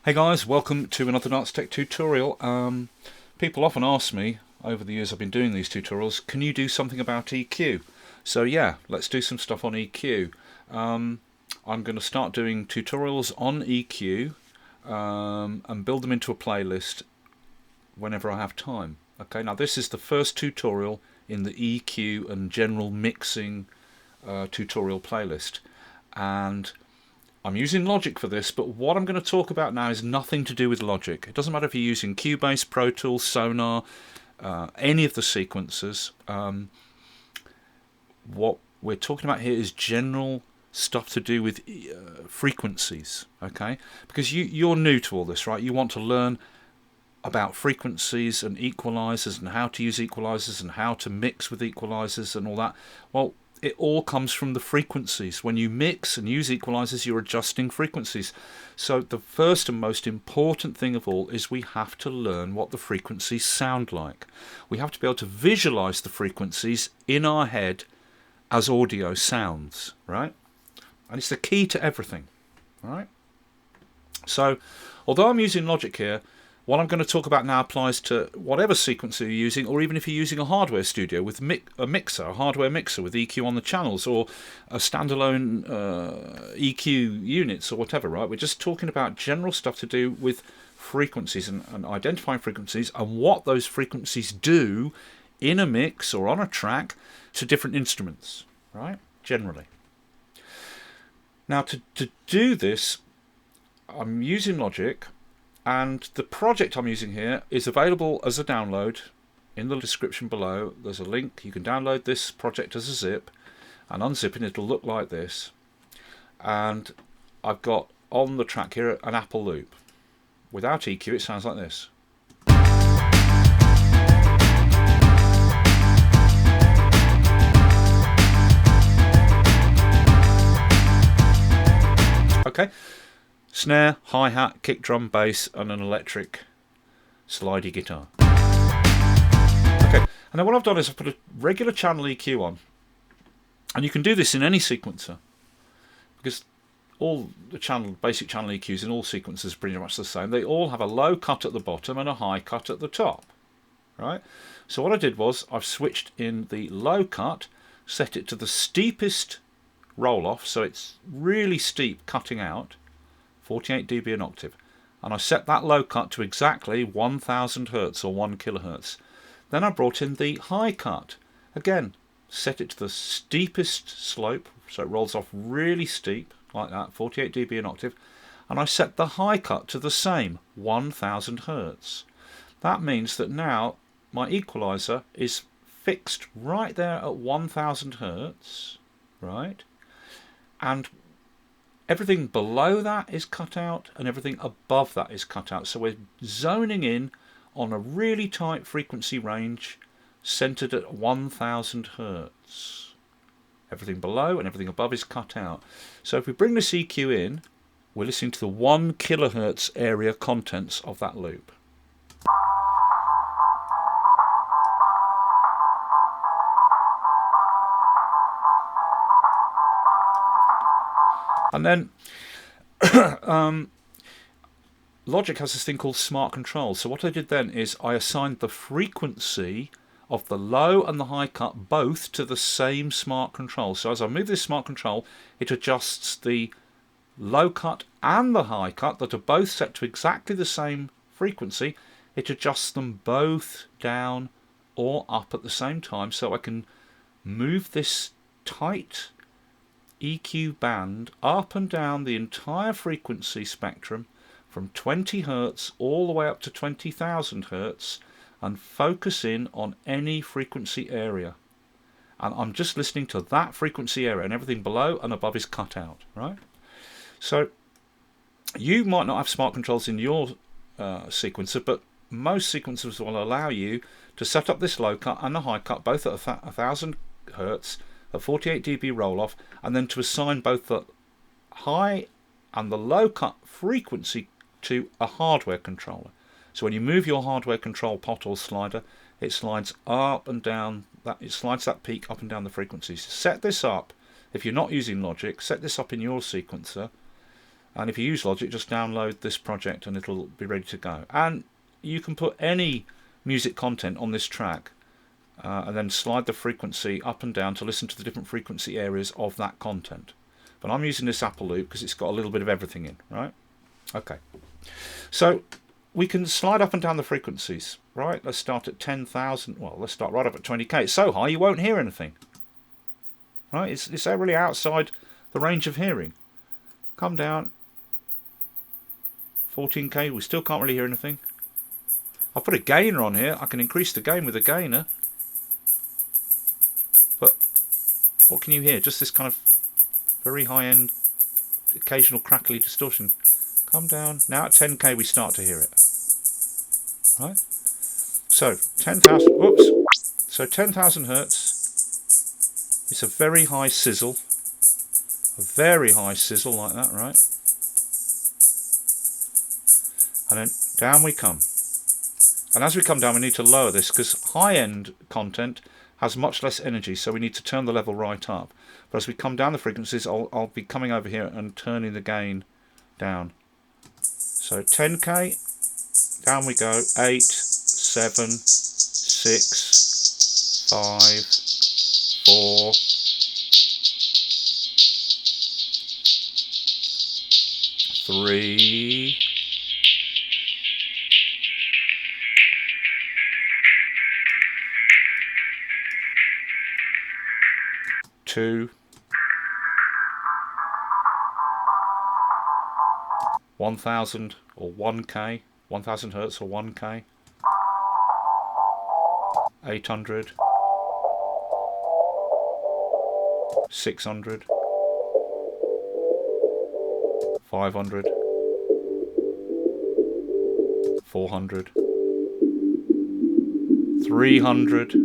Hey guys, welcome to another Darts Tech tutorial. People often ask me, over the years I've been doing these tutorials, can you do something about EQ? So yeah, let's do some stuff on EQ. I'm going to start doing tutorials on EQ and build them into a playlist whenever I have time. Okay, now this is the first tutorial in the EQ and general mixing tutorial playlist, and I'm using Logic for this, but what I'm going to talk about now is nothing to do with Logic. It doesn't matter if you're using Cubase, Pro Tools, Sonar, any of the sequencers. What we're talking about here is general stuff to do with frequencies, okay? Because you're new to all this, right? You want to learn about frequencies and equalizers and how to use equalizers and how to mix with equalizers and all that. Well, it all comes from the frequencies. When you mix and use equalizers, you're adjusting frequencies. So the first and most important thing of all is we have to learn what the frequencies sound like. We have to be able to visualize the frequencies in our head as audio sounds, right? And it's the key to everything, right? So although I'm using Logic here, what I'm going to talk about now applies to whatever sequencer you're using, or even if you're using a hardware studio with a mixer, a hardware mixer with EQ on the channels, or a standalone EQ units or whatever, right? We're just talking about general stuff to do with frequencies and identifying frequencies and what those frequencies do in a mix or on a track to different instruments, right? Generally. Now to do this, I'm using Logic. And the project I'm using here is available as a download in the description below. There's a link. You can download this project as a zip and unzip it. It'll look like this. And I've got on the track here an Apple loop. Without EQ it sounds like this. Okay. Snare, hi-hat, kick drum, bass, and an electric slidey guitar. Okay, and then what I've done is I've put a regular channel EQ on. And you can do this in any sequencer, because all the basic channel EQs in all sequencers are pretty much the same. They all have a low cut at the bottom and a high cut at the top, right? So what I did was I've switched in the low cut, set it to the steepest roll-off, so it's really steep cutting out, 48 dB an octave, and I set that low cut to exactly 1000 Hertz or 1 kilohertz. Then I brought in the high cut, again set it to the steepest slope, so it rolls off really steep like that, 48 dB an octave, and I set the high cut to the same, 1000 Hertz. That means that now my equalizer is fixed right there at 1000 Hertz, right? And everything below that is cut out and everything above that is cut out. So we're zoning in on a really tight frequency range centered at 1000 Hertz. Everything below and everything above is cut out. So if we bring this EQ in, we're listening to the 1 kilohertz area contents of that loop. And then Logic has this thing called smart control. So what I did then is I assigned the frequency of the low and the high cut both to the same smart control. So as I move this smart control, it adjusts the low cut and the high cut that are both set to exactly the same frequency. It adjusts them both down or up at the same time, so I can move this tight EQ band up and down the entire frequency spectrum from 20 Hertz all the way up to 20,000 Hertz and focus in on any frequency area. And I'm just listening to that frequency area, and everything below and above is cut out, right? So you might not have smart controls in your sequencer, but most sequencers will allow you to set up this low cut and the high cut both at 1000 Hertz, a 48 dB roll-off, and then to assign both the high and the low cut frequency to a hardware controller. So when you move your hardware control pot or slider, it slides up and down, it slides that peak up and down the frequencies. Set this up, if you're not using Logic, set this up in your sequencer And if you use Logic, just download this project and it'll be ready to go. And you can put any music content on this track and then slide the frequency up and down to listen to the different frequency areas of that content. But I'm using this Apple loop because it's got a little bit of everything in, right? Okay. So we can slide up and down the frequencies, right? Let's start at 10,000. Well, let's start right up at 20k. It's so high you won't hear anything, right? It's really outside the range of hearing. Come down. 14k, we still can't really hear anything. I'll put a gainer on here. I can increase the gain with a gainer. But what can you hear? Just this kind of very high-end, occasional crackly distortion. Come down. Now at 10k we start to hear it. Right? So 10,000. Whoops. So 10,000 hertz. It's a very high sizzle. A very high sizzle like that, right? And then down we come. And as we come down, we need to lower this because high-end content has much less energy, so we need to turn the level right up. But as we come down the frequencies, I'll be coming over here and turning the gain down. So 10k, down we go. 8, 7, 6, 5, 4, 3, 2, 1000 or 1k, 1000 hertz or 1k, 800, 600, 500, 400, 300,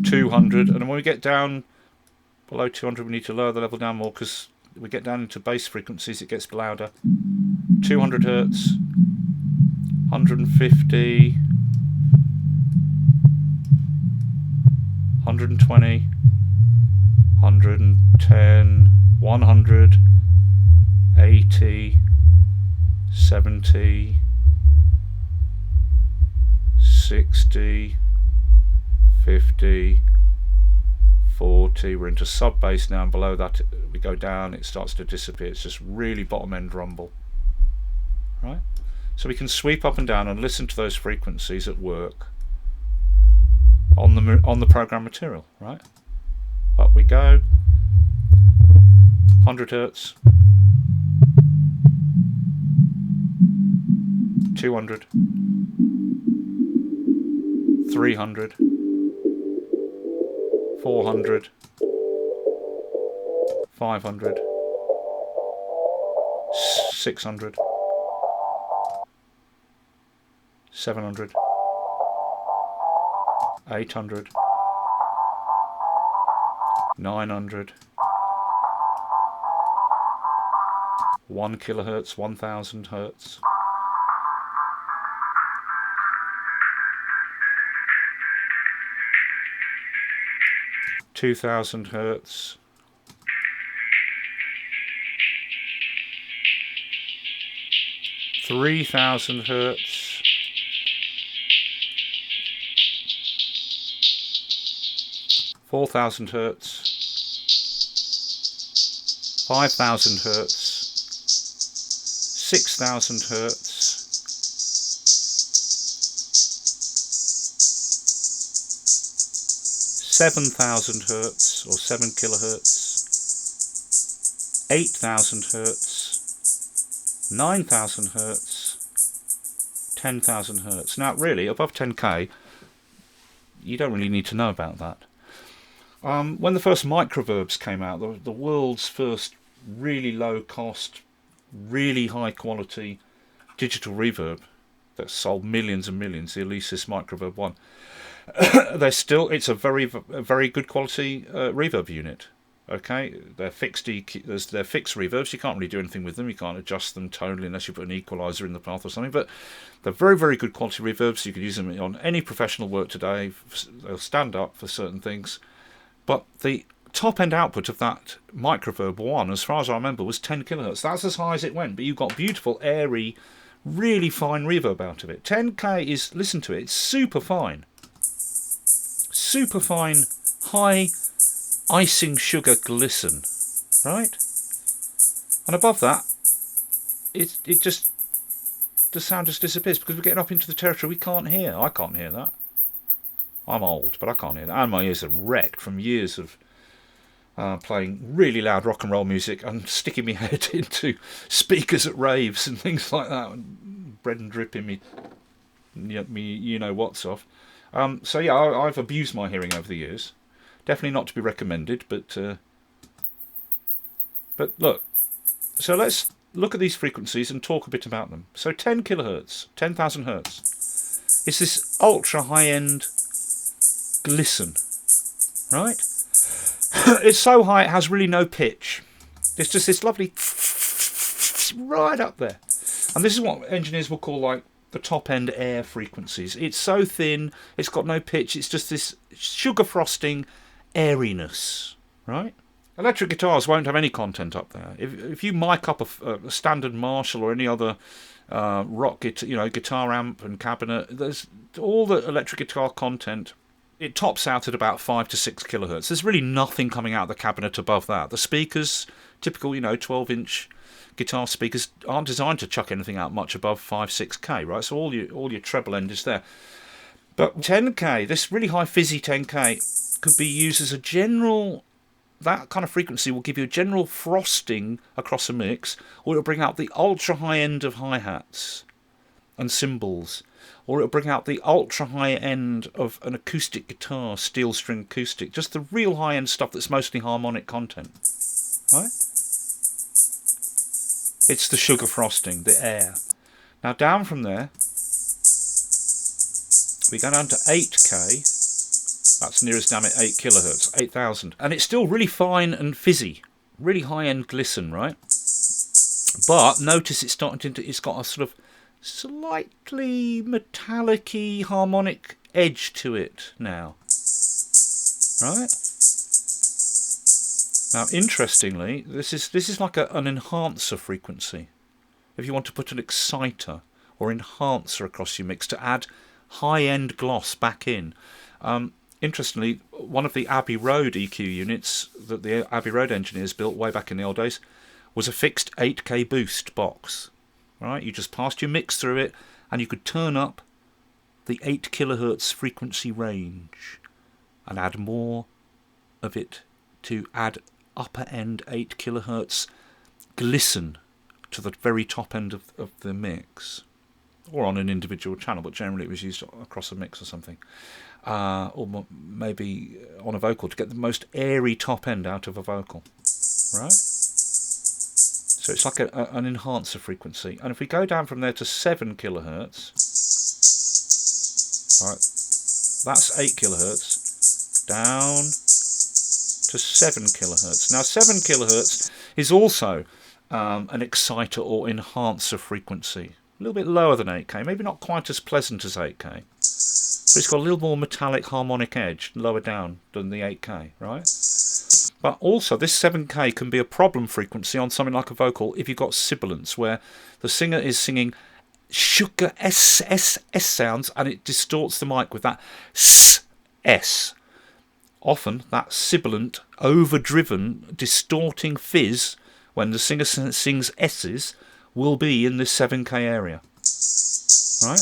200, and when we get down below 200 we need to lower the level down more because we get down into bass frequencies, it gets louder. 200 hertz, 150, 120, 110, 100, 80, 70, 60, 50, 40. We're into sub bass now, and below that we go down, it starts to disappear. It's just really bottom end rumble, right? So we can sweep up and down and listen to those frequencies at work on the program material, right? Up we go. 100 hertz, 200, 300, 400, 500, 600, 700, 800, 900, 1 kilohertz, 1000 hertz, 2000 hertz, 3000 hertz, 4000 hertz, 5000 hertz, 6000 hertz, 7000 hertz or 7 kilohertz, 8000 hertz, 9000 hertz, 10,000 hertz. Now really above 10k you don't really need to know about that. When the first microverbs came out, the world's first really low cost, really high quality digital reverb that sold millions and millions, the Alesis Microverb 1, it's a very good quality reverb unit. Okay, they're fixed EQ, they're fixed reverbs. You can't really do anything with them. You can't adjust them tonally unless you put an equalizer in the path or something. But they're very, very good quality reverbs. You can use them on any professional work today. They'll stand up for certain things. But the top end output of that Microverb 1, as far as I remember, was 10 kilohertz. That's as high as it went. But you got beautiful, airy, really fine reverb out of it. 10K is, listen to it, it's super fine. Super fine, high icing sugar glisten, right? And above that, it just, the sound just disappears because we're getting up into the territory we can't hear. I can't hear that. I'm old, but I can't hear that. And my ears are wrecked from years of playing really loud rock and roll music and sticking my head into speakers at raves and things like that, and bread and dripping me you know what's off. So yeah, I've abused my hearing over the years. Definitely not to be recommended, but look. So let's look at these frequencies and talk a bit about them. So 10 kilohertz, 10,000 hertz. It's this ultra high-end glisten, right? It's so high it has really no pitch. It's just this lovely right up there. And this is what engineers will call like the top-end air frequencies. It's so thin, it's got no pitch, it's just this sugar frosting airiness, right? Electric guitars won't have any content up there. If you mic up a standard Marshall or any other rock guitar amp and cabinet, there's all the electric guitar content. It tops out at about 5 to 6 kilohertz. There's really nothing coming out of the cabinet above that. The speakers, typical 12-inch guitar speakers, aren't designed to chuck anything out much above 5-6K, right? So all your treble end is there. But 10K, this really high fizzy 10K, could be used as a general. That kind of frequency will give you a general frosting across a mix, or it'll bring out the ultra high end of hi-hats and cymbals, or it'll bring out the ultra high end of an acoustic guitar, steel string acoustic, just the real high end stuff that's mostly harmonic content, right? It's the sugar frosting, the air. Now down from there, we go down to 8K. That's nearest damn it 8 kilohertz, 8,000. And it's still really fine and fizzy, really high-end glisten, right? But notice it's got a sort of slightly metallic-y harmonic edge to it now, right? Now, interestingly, this is like an enhancer frequency. If you want to put an exciter or enhancer across your mix to add high-end gloss back in. Interestingly, one of the Abbey Road EQ units that the Abbey Road engineers built way back in the old days was a fixed 8K boost box. Right? You just passed your mix through it and you could turn up the 8 kilohertz frequency range and add more of it to add upper end 8 kilohertz glisten to the very top end of the mix. Or on an individual channel, but generally it was used across a mix or something. Or maybe on a vocal to get the most airy top end out of a vocal. Right? So it's like an enhancer frequency. And if we go down from there to 7 kilohertz, right, that's 8 kilohertz, down to 7 kilohertz. Now 7 kilohertz is also an exciter or enhancer frequency. A little bit lower than 8K, maybe not quite as pleasant as 8K, but it's got a little more metallic harmonic edge lower down than the 8K, right? But also this 7K can be a problem frequency on something like a vocal if you've got sibilance, where the singer is singing sugar S sounds and it distorts the mic with that S. Often that sibilant, overdriven, distorting fizz when the singer sings S's will be in this 7K area, right?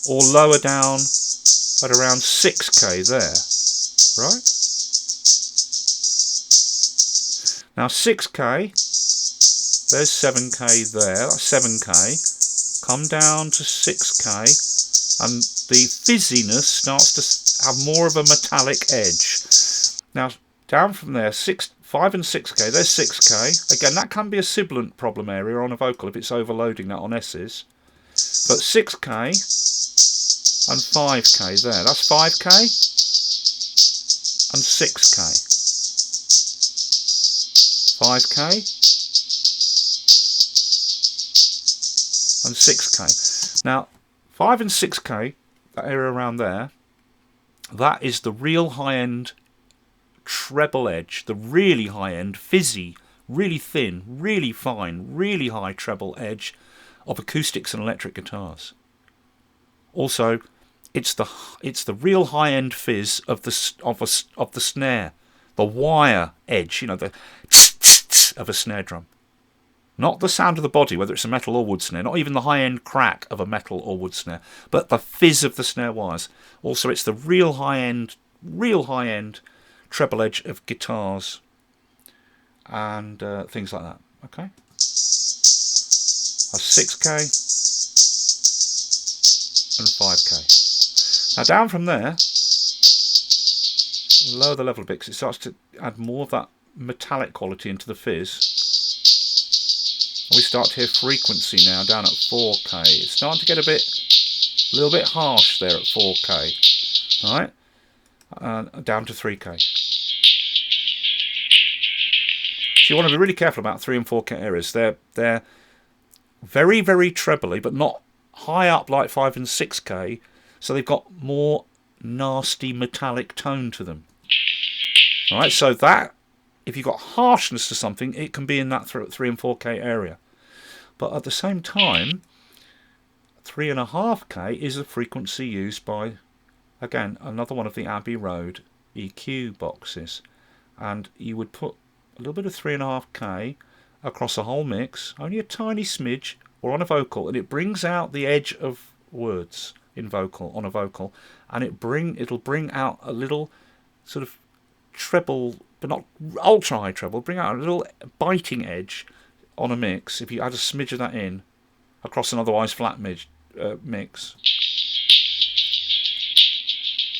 Or lower down at around 6K there, right? Now 6K, there's 7K there, that's 7K. Come down to 6K and the fizziness starts to have more of a metallic edge. Now down from there, 5 and 6K, there's 6K. Again, that can be a sibilant problem area on a vocal if it's overloading that on S's. But 6K and 5K there, that's 5K and 6K. 5K, and 6K. Now, 5 and 6K, that area around there, that is the real high-end treble edge, the really high-end, fizzy, really thin, really fine, really high treble edge of acoustics and electric guitars. Also, it's the real high-end fizz of the snare, the wire edge, you know, the of a snare drum. Not the sound of the body, whether it's a metal or wood snare, not even the high-end crack of a metal or wood snare, but the fizz of the snare wires. Also, it's the real high-end treble edge of guitars and things like that. Okay, that's 6K and 5K. Now down from there, lower the level a bit because it starts to add more of that metallic quality into the fizz. We start to hear frequency now down at 4K. It's starting to get a little bit harsh there at 4K. All right, down to 3K. So you want to be really careful about 3 and 4K areas. They're very, very trebly, but not high up like 5 and 6K. So they've got more nasty metallic tone to them. All right, so that, if you've got harshness to something, it can be in that 3 and 4K area. But at the same time, 3.5K is a frequency used by, again, another one of the Abbey Road EQ boxes. And you would put a little bit of 3.5K across a whole mix, only a tiny smidge, or on a vocal, and it brings out the edge of words in vocal, on a vocal, and it'll bring out a little sort of treble, but not ultra high treble, bring out a little biting edge on a mix if you add a smidge of that in across an otherwise flat mix,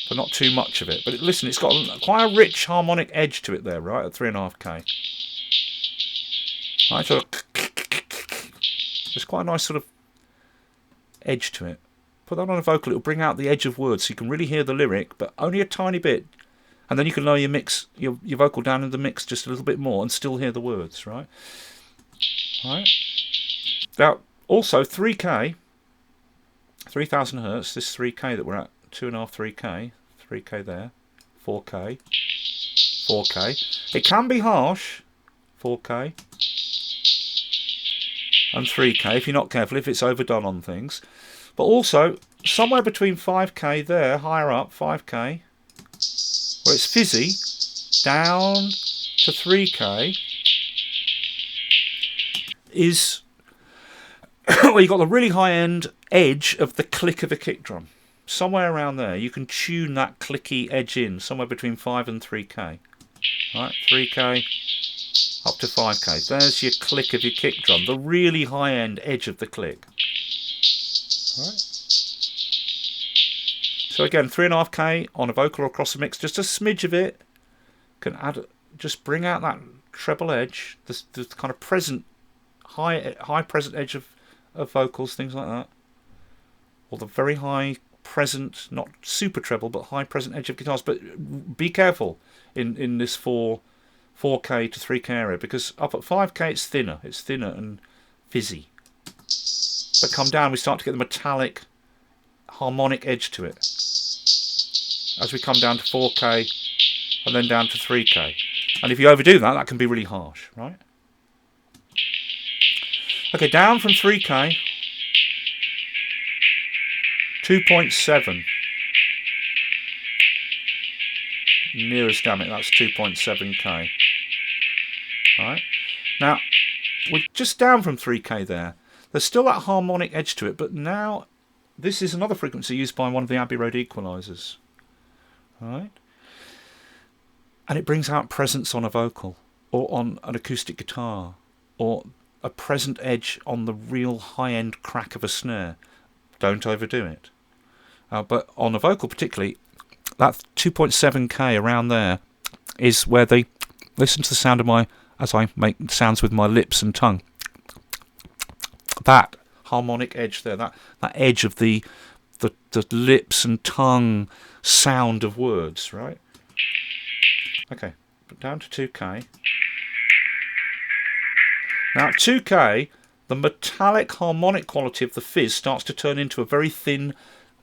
but not too much of it. But listen, it's got quite a rich harmonic edge to it there, right, at 3.5K. Right, so there's quite a nice sort of edge to it. Put that on a vocal, it'll bring out the edge of words, so you can really hear the lyric, but only a tiny bit. And then you can lower your mix, your vocal down in the mix just a little bit more and still hear the words, right? Right. Now, also 3K, 3000 hertz, this 3K that we're at, 2.5, 3K, 3K there, 4K, 4K. It can be harsh, 4K, and 3K if you're not careful, if it's overdone on things. But also, somewhere between 5K there, higher up, 5K, where it's fizzy, down to 3K, is where you've got the really high-end edge of the click of a kick drum. Somewhere around there, you can tune that clicky edge in, somewhere between 5 and 3K. Right, 3K up to 5K. There's your click of your kick drum, the really high-end edge of the click. Right. So again, 3.5K on a vocal or across a mix, just a smidge of it can add, just bring out that treble edge, the kind of present high present edge of vocals, things like that, or the very high present, not super treble, but high present edge of guitars. But be careful in this 4K to 3K area, because up at 5K it's thinner and fizzy. But come down, we start to get the metallic harmonic edge to it as we come down to 4K and then down to 3K. And if you overdo that, that can be really harsh, right? Okay, down from 3K, 2.7. Near as damn it, that's 2.7K. Alright, now we're just down from 3K there. There's still that harmonic edge to it, but now this is another frequency used by one of the Abbey Road Equalisers. Alright, and it brings out presence on a vocal, or on an acoustic guitar, or a present edge on the real high-end crack of a snare. Don't overdo it. But on a vocal particularly, that 2.7K around there is where they listen to the sound of my, as I make sounds with my lips and tongue. That harmonic edge there, that edge of the lips and tongue sound of words, right? Okay, but down to 2K. Now at 2K, the metallic harmonic quality of the fizz starts to turn into a very thin,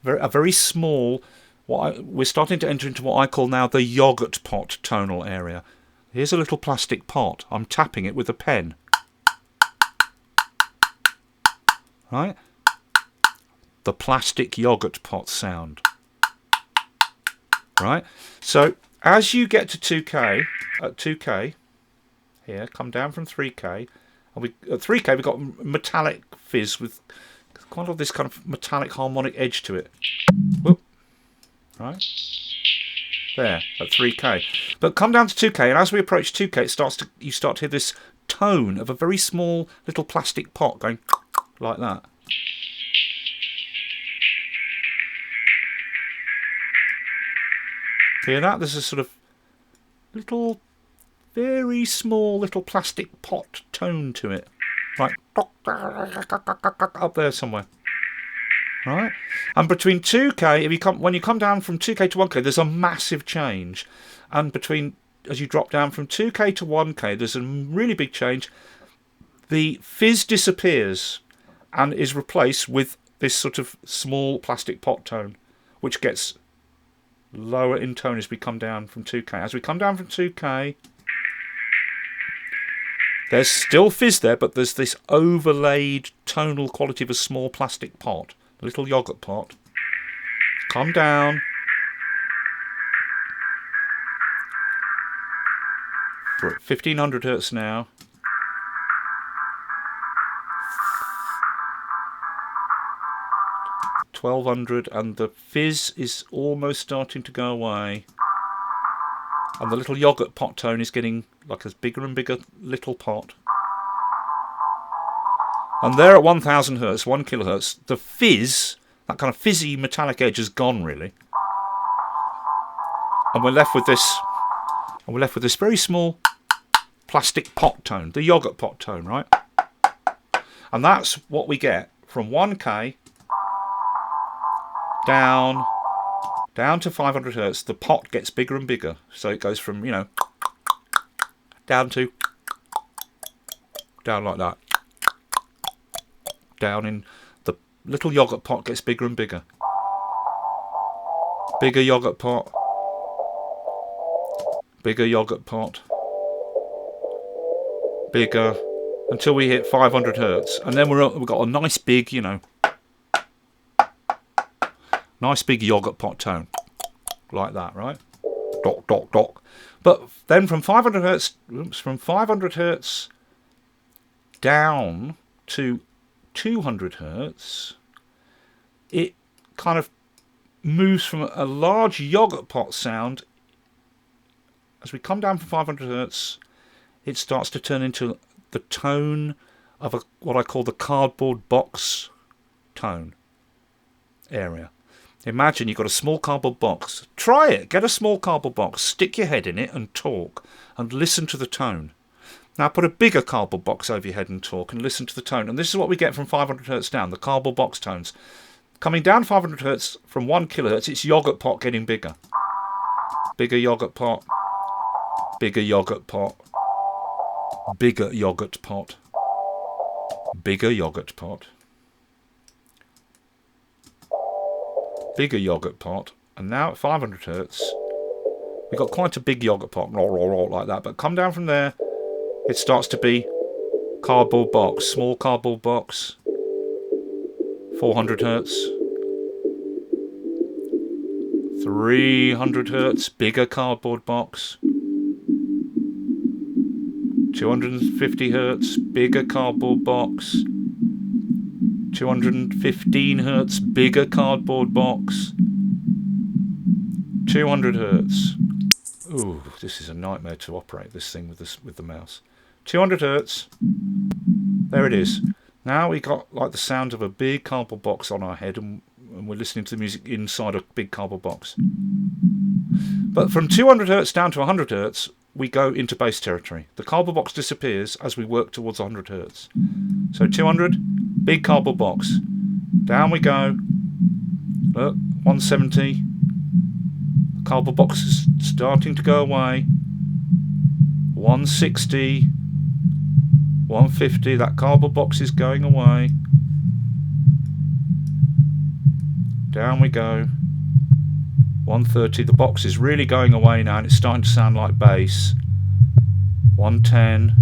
a very small, we're starting to enter into what I call now the yogurt pot tonal area. Here's a little plastic pot. I'm tapping it with a pen. Right? The plastic yogurt pot sound. Right? So as you get to 2K, at 2K, here, come down from 3K, and at 3K we've got metallic fizz with quite a lot of this kind of metallic harmonic edge to it. Whoop. Right? There, at 3K. But come down to 2K, and as we approach 2K, you start to hear this tone of a very small little plastic pot going like that. Hear that? There's a sort of little, very small little plastic pot tone to it. Right, up there somewhere. Right, and between 2K, when you come down from 2K to 1K, there's a massive change, and as you drop down from 2K to 1K, there's a really big change. The fizz disappears and is replaced with this sort of small plastic pot tone, which gets lower in tone as we come down from 2K. As we come down from 2K, there's still fizz there, but there's this overlaid tonal quality of a small plastic pot. A little yogurt pot. Come down. We're at 1500 hertz now. 1200, and the fizz is almost starting to go away. And the little yogurt pot tone is getting like a bigger and bigger little pot. And there at 1000 hertz, 1 kilohertz, the fizz, that kind of fizzy metallic edge, has gone really. And we're left with this very small plastic pot tone, the yogurt pot tone, right? And that's what we get from 1K down to 500 hertz. The pot gets bigger and bigger. So it goes from, down like that. Down in the little yogurt pot gets bigger and bigger. Bigger yogurt pot. Bigger yogurt pot. Bigger. Until we hit 500 hertz. And then we've got a nice big, nice big yogurt pot tone. Like that, right? Dock, dock, dock. But then from 500 hertz down to 200 hertz, it kind of moves from a large yogurt pot sound. As we come down from 500 hertz, it starts to turn into the tone of what I call the cardboard box tone area. Imagine you've got a small cardboard box. Try it. Get a small cardboard box, stick your head in it and talk and listen to the tone. Now put a bigger cardboard box over your head and talk and listen to the tone. And this is what we get from 500 hertz down, the cardboard box tones. Coming down 500 hertz from 1 kilohertz, it's yogurt pot getting bigger. Bigger yogurt pot. Bigger yogurt pot. Bigger yogurt pot. Bigger yogurt pot. Bigger yogurt pot. And now at 500 hertz, we've got quite a big yogurt pot, like that. But come down from there, it starts to be cardboard box, small cardboard box, 400 hertz, 300 hertz, bigger cardboard box, 250 hertz, bigger cardboard box, 215 hertz, bigger cardboard box, 200 hertz. Ooh, this is a nightmare to operate this thing with the mouse. 200 hertz. There it is. Now we got like the sound of a big cardboard box on our head, and we're listening to the music inside a big cardboard box. But from 200 hertz down to 100 hertz, we go into bass territory. The cardboard box disappears as we work towards 100 hertz. So 200, big cardboard box. Down we go. Look, 170. The cardboard box is starting to go away. 160. 150, that cardboard box is going away. Down we go. 130, the box is really going away now and it's starting to sound like bass. 110,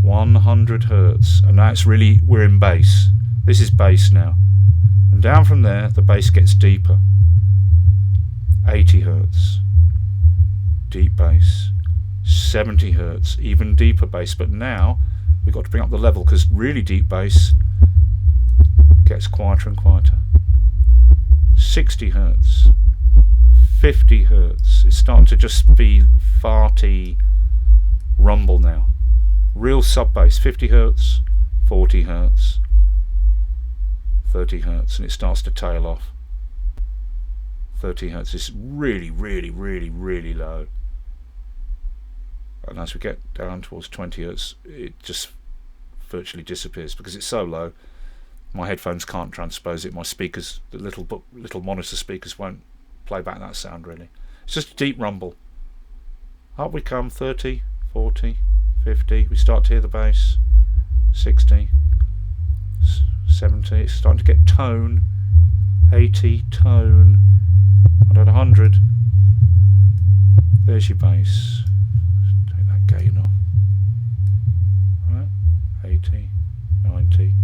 100 hertz, and now it's really, we're in bass. This is bass now. And down from there, the bass gets deeper. 80 hertz, deep bass. 70 hertz, even deeper bass, but now we've got to bring up the level because really deep bass gets quieter and quieter. 60 hertz, 50 hertz, it's starting to just be farty rumble now. Real sub bass, 50 hertz, 40 hertz, 30 hertz, and it starts to tail off. 30 hertz is really, really, really, really low. And as we get down towards 20 hertz, it just virtually disappears because it's so low. My headphones can't transpose it. My speakers, the little monitor speakers, won't play back that sound really. It's just a deep rumble. Up we come, 30, 40, 50. We start to hear the bass. 60, 70. It's starting to get tone. 80, tone. I don't know, 100. There's your bass. Take that gain off. Right? 80, 90,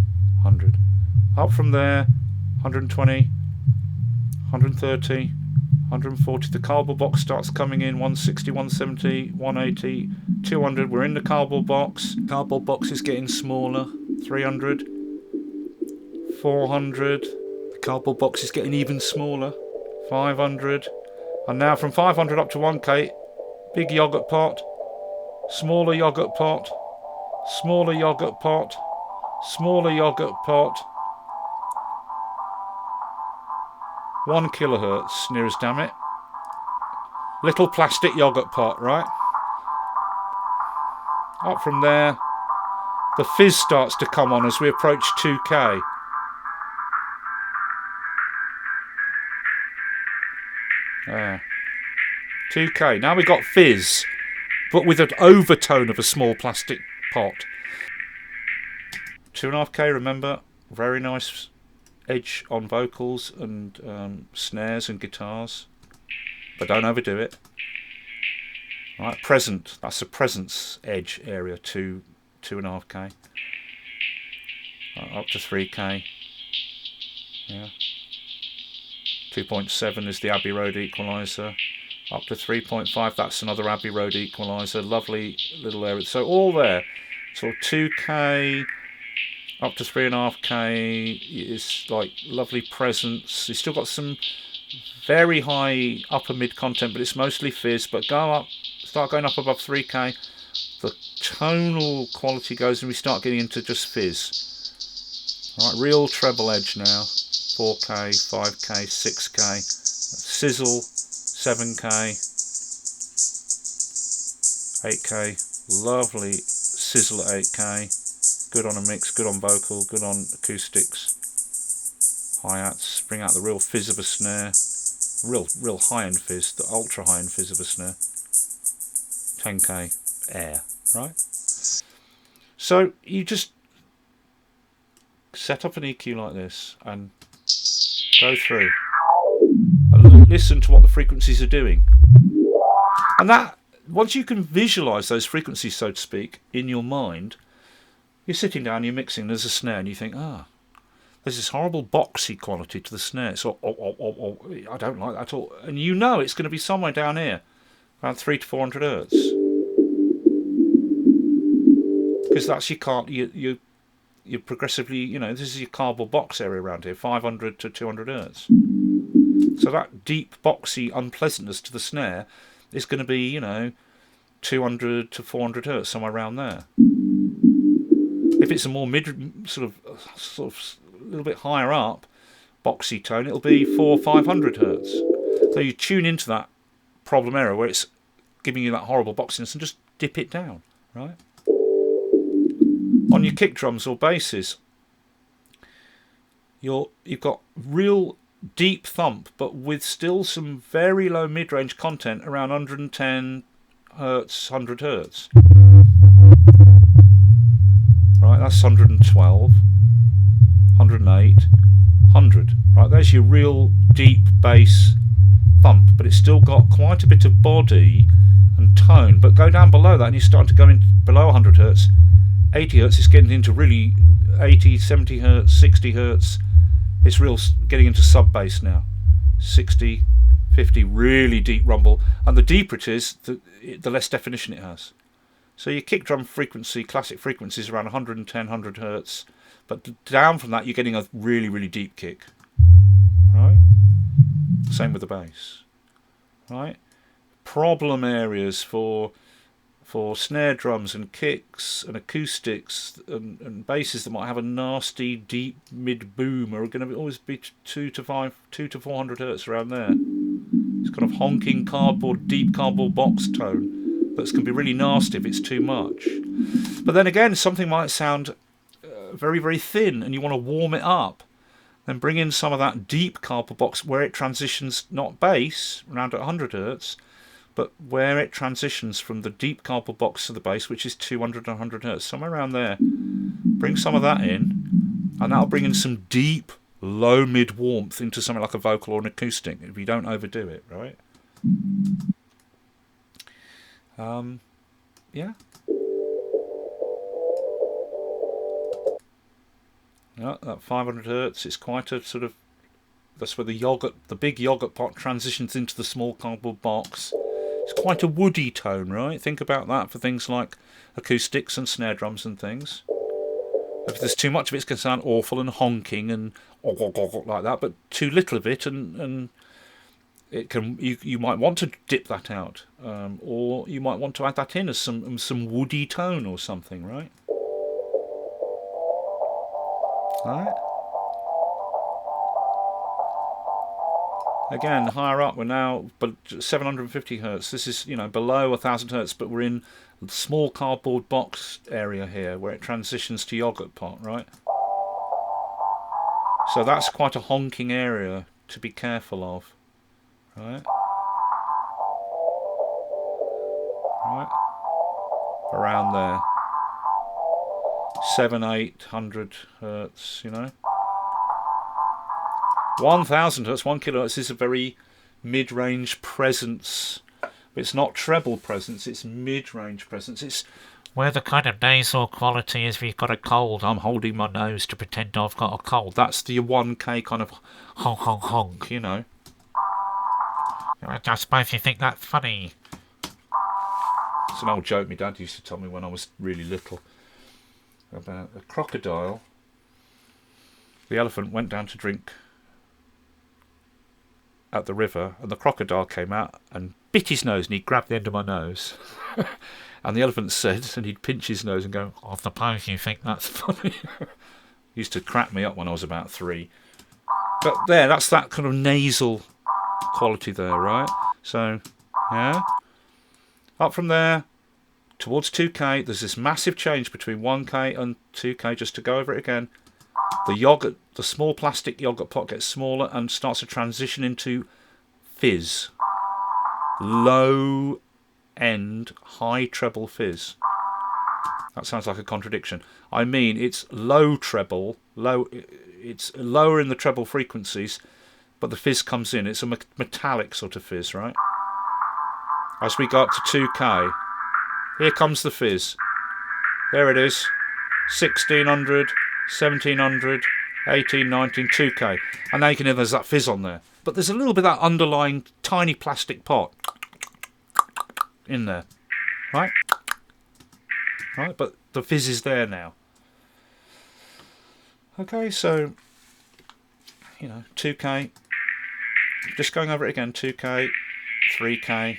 100. Up from there, 120, 130, 140. The cardboard box starts coming in. 160, 170, 180, 200. We're in the cardboard box. Cardboard box is getting smaller. 300, 400. The cardboard box is getting even smaller. 500. And now from 500 up to 1k, big yogurt pot, smaller yogurt pot, smaller yogurt pot, smaller yogurt pot. 1 kilohertz, near as damn it. Little plastic yogurt pot, right? Up from there, the fizz starts to come on as we approach 2k. There. 2k. Now we got fizz, but with an overtone of a small plastic pot. 2.5k, remember? Very nice edge on vocals and snares and guitars, but don't overdo it. Right, present, that's the presence edge area, 2.5k. Up to 3k. Yeah. 2.7 is the Abbey Road equaliser. Up to 3.5, that's another Abbey Road equaliser. Lovely little area. So all there. So 2k up to 3.5k is like lovely presence. You've still got some very high upper mid content, but it's mostly fizz. But go up, start going up above 3k, the tonal quality goes and we start getting into just fizz. All right, real treble edge now. 4k, 5k, 6k, sizzle, 7k, 8k, lovely sizzle at 8k. Good on a mix, good on vocal, good on acoustics. Hi-hats, bring out the real fizz of a snare. Real high-end fizz, the ultra high-end fizz of a snare. 10k air, right? So you just set up an EQ like this and go through and listen to what the frequencies are doing. And that, once you can visualise those frequencies, so to speak, in your mind, you're sitting down, you're mixing, there's a snare, and you think, there's this horrible boxy quality to the snare. So, I don't like that at all. And you know it's going to be somewhere down here, around 300 to 400 hertz. Because that's you're progressively, this is your cardboard box area around here, 500 to 200 hertz. So that deep, boxy unpleasantness to the snare is going to be, 200 to 400 hertz, somewhere around there. If it's a more mid, sort of a little bit higher up, boxy tone, it'll be 400 or 500 hertz. So you tune into that problem area where it's giving you that horrible boxiness and just dip it down, right? On your kick drums or basses, you've got real deep thump, but with still some very low mid-range content around 110 hertz, 100 hertz. Right, that's 112, 108, 100. Right, there's your real deep bass thump, but it's still got quite a bit of body and tone. But go down below that and you start to go in below 100 hertz, 80 hertz, it's getting into really 80, 70 hertz, 60 hertz. It's real getting into sub bass now. 60, 50, really deep rumble. And the deeper it is, the less definition it has. So your kick drum frequency, classic frequency, is around 110, 100 hertz. But down from that, you're getting a really, really deep kick. Right? Same with the bass. Right? Problem areas for snare drums and kicks and acoustics and basses that might have a nasty deep mid boom are going to always be 2 to 400 hertz around there. It's kind of honking deep cardboard box tone that's going to be really nasty if it's too much. But then again, something might sound very, very thin and you want to warm it up. Then bring in some of that deep cardboard box where it transitions, not bass around at 100 hertz, but where it transitions from the deep cardboard box to the bass, which is 200 and 100 hertz, somewhere around there. Bring some of that in, and that'll bring in some deep, low mid warmth into something like a vocal or an acoustic, if you don't overdo it, right? Yeah. Yeah, that 500 hertz is quite a sort of, that's where the big yogurt pot transitions into the small cardboard box. It's quite a woody tone, right? Think about that for things like acoustics and snare drums and things. If there's too much of it, it's going to sound awful and honking and like that, but too little of it, and it can you might want to dip that out, or you might want to add that in as some woody tone or something, right? Right. Again, higher up, we're now 750 hertz. This is, below 1000 hertz, but we're in the small cardboard box area here where it transitions to yogurt pot, right? So that's quite a honking area to be careful of, right? Right, around there, 700-800 hertz, 1000 hertz, 1 kilohertz is a very mid-range presence. It's not treble presence, it's mid-range presence. It's where the kind of nasal quality is if you've got a cold. I'm holding my nose to pretend I've got a cold. That's the 1K kind of honk, honk, honk, I suppose you think that's funny. It's an old joke my dad used to tell me when I was really little about a crocodile. The elephant went down to drink at the river, and the crocodile came out and bit his nose, and he grabbed the end of my nose. And the elephant said, and he'd pinch his nose and go, I suppose you think that's funny. Used to crack me up when I was about 3. But there, that's that kind of nasal quality there, right? So, yeah. Up from there, towards 2K, there's this massive change between 1K and 2K, just to go over it again. The small plastic yogurt pot gets smaller and starts to transition into fizz. Low end, high treble fizz. That sounds like a contradiction. I mean, it's low treble, it's lower in the treble frequencies, but the fizz comes in. It's a metallic sort of fizz, right? As we got to 2K, here comes the fizz. There it is. 1600, 1700, 18, 19, 2K. And now you can hear there's that fizz on there. But there's a little bit of that underlying tiny plastic pot in there. Right? Right, but the fizz is there now. Okay, so, 2K. Just going over it again. 2K, 3K.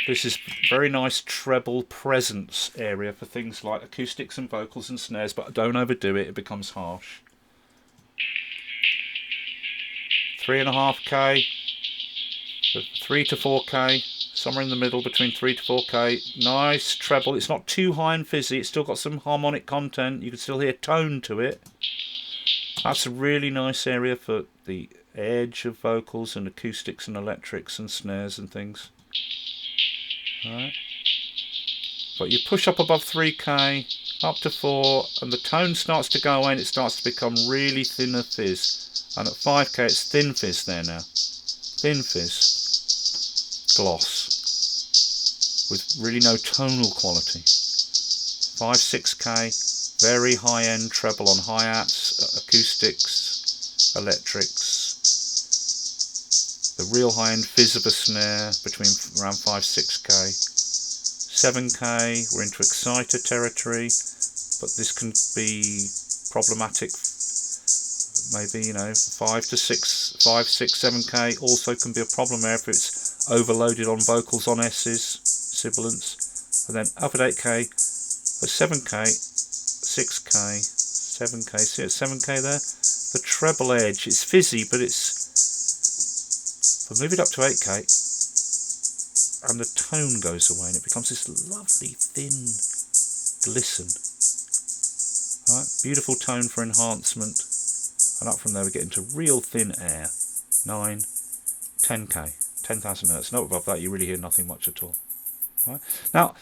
This is very nice treble presence area for things like acoustics and vocals and snares, but don't overdo it, it becomes harsh. 3.5K, 3 to 4K, somewhere in the middle between 3 to 4K. Nice treble, it's not too high and fizzy, it's still got some harmonic content, you can still hear tone to it. That's a really nice area for the edge of vocals and acoustics and electrics and snares and things. Right. But you push up above 3K up to 4, and the tone starts to go away and it starts to become really thinner fizz. And at 5k it's thin fizz there now. Thin fizz. Gloss. With really no tonal quality. 5, 6k, very high end treble on hi-hats, acoustics, electrics. The real high end fizz of a snare between around 5, 6k. 7k, we're into exciter territory, but this can be problematic. Maybe, 5 to 6, 5, 6, 7k also can be a problem there if it's overloaded on vocals on S's, sibilants. And then up at 8k, at 7k, 6k, 7k, see it's 7k there? The treble edge, it's fizzy, but if I move it up to 8k, and the tone goes away and it becomes this lovely thin glisten. Right, beautiful tone for enhancement, and up from there we get into real thin air. 9, 10k, 10,000 hertz. No above that you really hear nothing much at all. Right. Now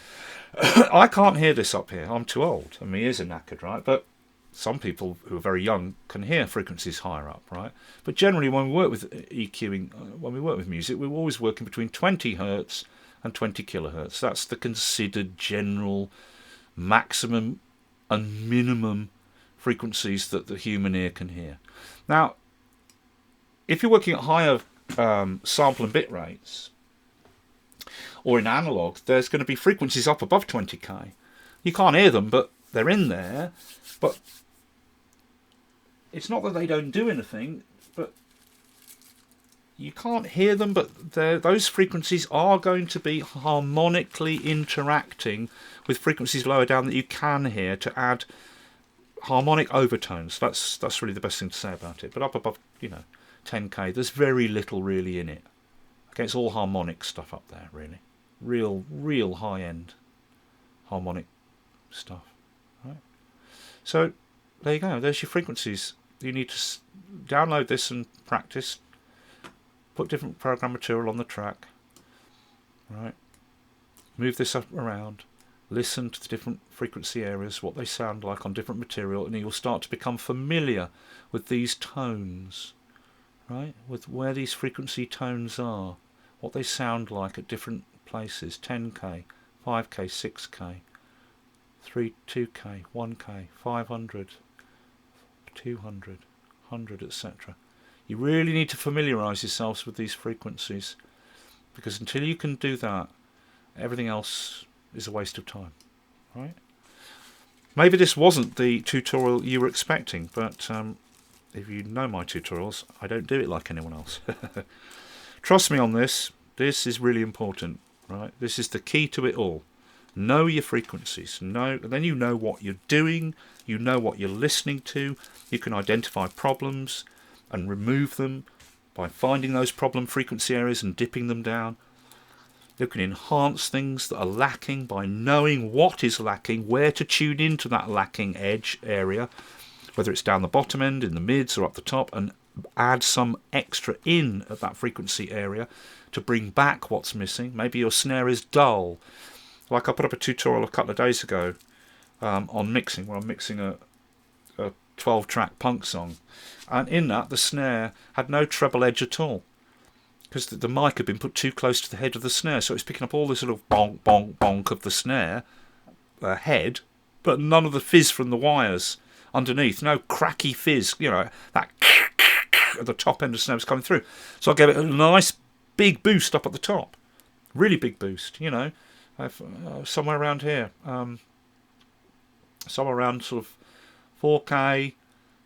I can't hear this up here, I'm too old, and my ears are knackered, right? But some people who are very young can hear frequencies higher up, right? But generally when we work with EQing, when we work with music, we're always working between 20 hertz and 20 kilohertz. That's the considered general maximum and minimum frequencies that the human ear can hear. Now, if you're working at higher sample and bit rates, or in analog, there's going to be frequencies up above 20k. You can't hear them, but they're in there. But it's not that they don't do anything, but you can't hear them, but those frequencies are going to be harmonically interacting with frequencies lower down that you can hear to add harmonic overtones. That's really the best thing to say about it. But up above 10k, there's very little really in it. Okay, it's all harmonic stuff up there, really. Real high-end harmonic stuff. Right. So there you go. There's your frequencies. You need to download this and practice. Put different program material on the track. Right. Move this up around. Listen to the different frequency areas, what they sound like on different material, and you'll start to become familiar with these tones. Right, with where these frequency tones are, what they sound like at different places. 10k, 5k, 6k, 2k, 1k, 500, 200, 100, etc. You really need to familiarise yourselves with these frequencies, because until you can do that, everything else is a waste of time. Right? Maybe this wasn't the tutorial you were expecting, but if you know my tutorials, I don't do it like anyone else. Trust me on this. This is really important, right? This is the key to it all. Know your frequencies. Then you know what you're doing. You know what you're listening to. You can identify problems and remove them by finding those problem frequency areas and dipping them down. You can enhance things that are lacking by knowing what is lacking, where to tune into that lacking edge area, whether it's down the bottom end, in the mids, or up the top, and add some extra in at that frequency area to bring back what's missing. Maybe your snare is dull. Like I put up a tutorial a couple of days ago on mixing, where I'm mixing a 12-track punk song. And in that, the snare had no treble edge at all, because the mic had been put too close to the head of the snare, so it's picking up all this sort of bonk, bonk, bonk of the snare head, but none of the fizz from the wires underneath. No cracky fizz, that at the top end of the snare was coming through. So I gave it a nice big boost up at the top. Really big boost, somewhere around here. Somewhere around sort of 4K,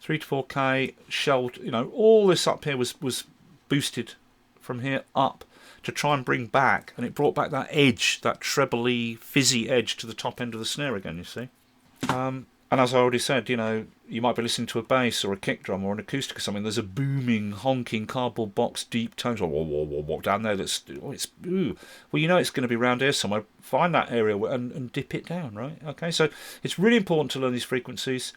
3 to 4K, shelled, all this up here was boosted from here up to try and bring back, and it brought back that edge, that trebly, fizzy edge to the top end of the snare again, you see. And as I already said, you might be listening to a bass or a kick drum or an acoustic or something. There's a booming, honking cardboard box, deep tones, whoa, whoa, whoa, whoa, down there. It's ooh. Well, it's going to be around here somewhere. Find that area and dip it down, right? Okay, so it's really important to learn these frequencies.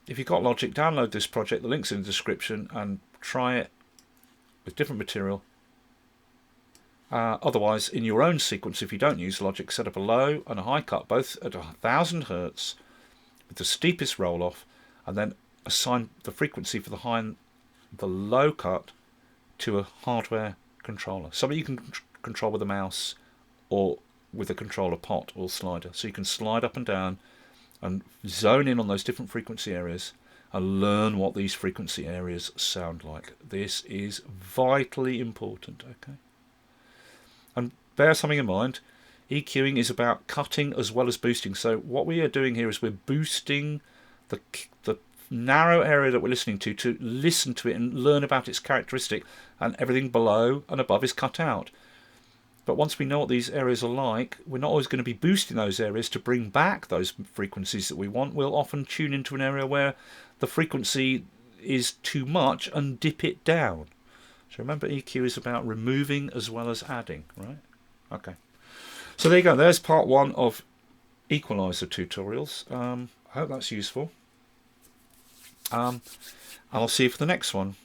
If you've got Logic, download this project. The link's in the description, and try it with different material. Otherwise, in your own sequence, if you don't use Logic, set up a low and a high cut, both at 1000 hertz. with the steepest roll off, and then assign the frequency for the high and the low cut to a hardware controller. Something you can control with a mouse or with a controller pot or slider. So you can slide up and down and zone in on those different frequency areas and learn what these frequency areas sound like. This is vitally important, okay? And bear something in mind, EQing is about cutting as well as boosting. So what we are doing here is we're boosting the narrow area that we're listening to listen to it and learn about its characteristic, and everything below and above is cut out. But once we know what these areas are like, we're not always going to be boosting those areas to bring back those frequencies that we want. We'll often tune into an area where the frequency is too much and dip it down. So remember, EQ is about removing as well as adding, right? Okay. So there you go. There's part 1 of equalizer tutorials. I hope that's useful. I'll see you for the next one.